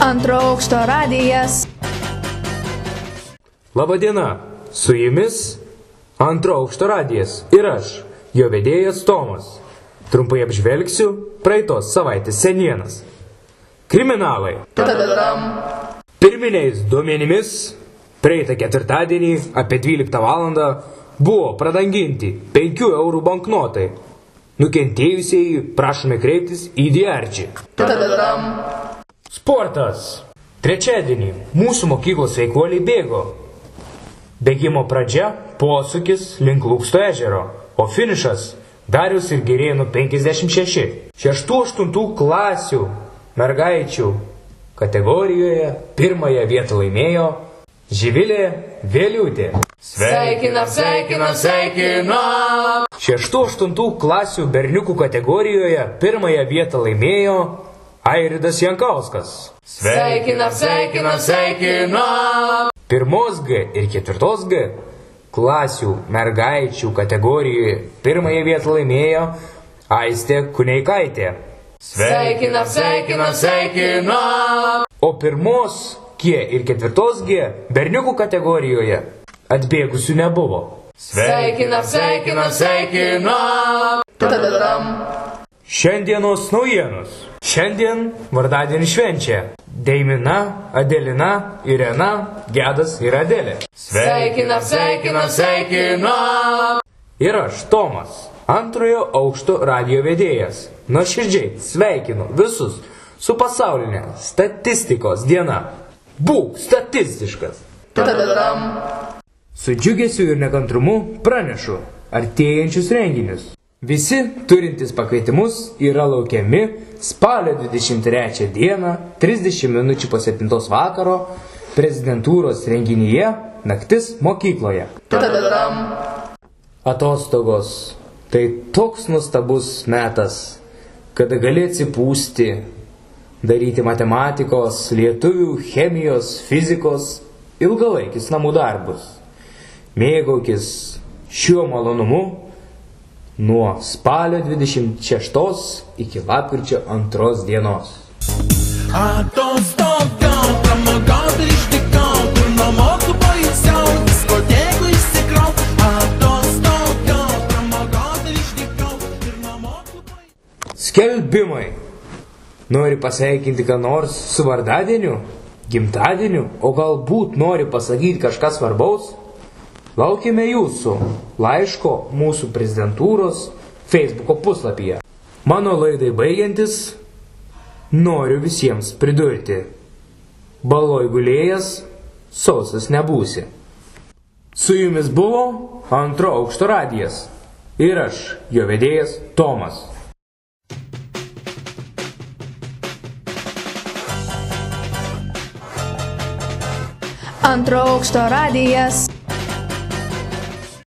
Antro aukšto radijas. Labadiena, su jumis Antro aukšto radijas ir aš, jo vedėjas Tomas. Trumpai apžvelgsiu praeitos savaitės senienas. Kriminalai. Pirminiais duomenimis, praeitą ketvirtadienį apie 12 valandą buvo pradanginti 5 eurų banknotai. Nukentėjusieji prašome kreiptis į DRG. Sportas. Trečiadienį mūsų mokyklos sveikuoliai bėgo. Bėgimo pradžia – posūkis link Lūksto ežero, o finišas – Dariaus ir Girėnų 56. 6-8 klasių mergaičių kategorijoje pirmąją vietą laimėjo Živilė Vėliūtė. Sveikinam! 6-8 klasių berniukų kategorijoje pirmąją vietą laimėjo Airidas Jankauskas. Sveikinam! Pirmos G ir ketvirtos G klasių mergaičių kategorijoje pirmąją vietą laimėjo Aistė Kuneikaitė. Sveikinam! O pirmos G ir ketvirtos G berniukų kategorijoje atbėgusių nebuvo. Sveikinam! Šiandienos naujienos. Šiandien vardadienį švenčia Deimina, Adelina, Irena, Gedas ir Adelė. Sveikinam! Ir aš, Tomas, antrojo aukšto radijo vedėjas. Nuoširdžiai sveikinu visus su pasaulinė statistikos diena. Būk statistiškas. Su džiugesiu ir nekantrumu pranešu artėjančius renginius. Visi turintys pakvietimus yra laukiami spalio 23 dieną, 30 minučių po 7 vakaro, prezidentūros renginyje Naktis mokykloje. Atostogos – tai toks nuostabus metas, kada gali atsipūsti, daryti matematikos, lietuvių, chemijos, fizikos, ilgalaikis namų darbus. Mėgaukis šiuo malonumu nuo spalio 26 iki lapkričio 2 dienos. Atostogom, pramogom ir išdykom, kur nuomoku pailsiau, diskotekų išsikrau. Atostogom, pramogom ir išdykom, kur nuomoku pailsiau. Skelbimai. Nori pasveikinti ką nors su vardadieniu, gimtadieniu, o galbūt nori pasakyti kažką svarbaus? Laukime jūsų laiško mūsų prezidentūros Facebooko puslapyje. Mano laidai baigiantis, noriu visiems pridurti. Baloj gulėjęs, sausas nebūsi. Su jumis buvo Antro aukšto radijas. Ir aš, jo vedėjas Tomas. Antro aukšto radijas.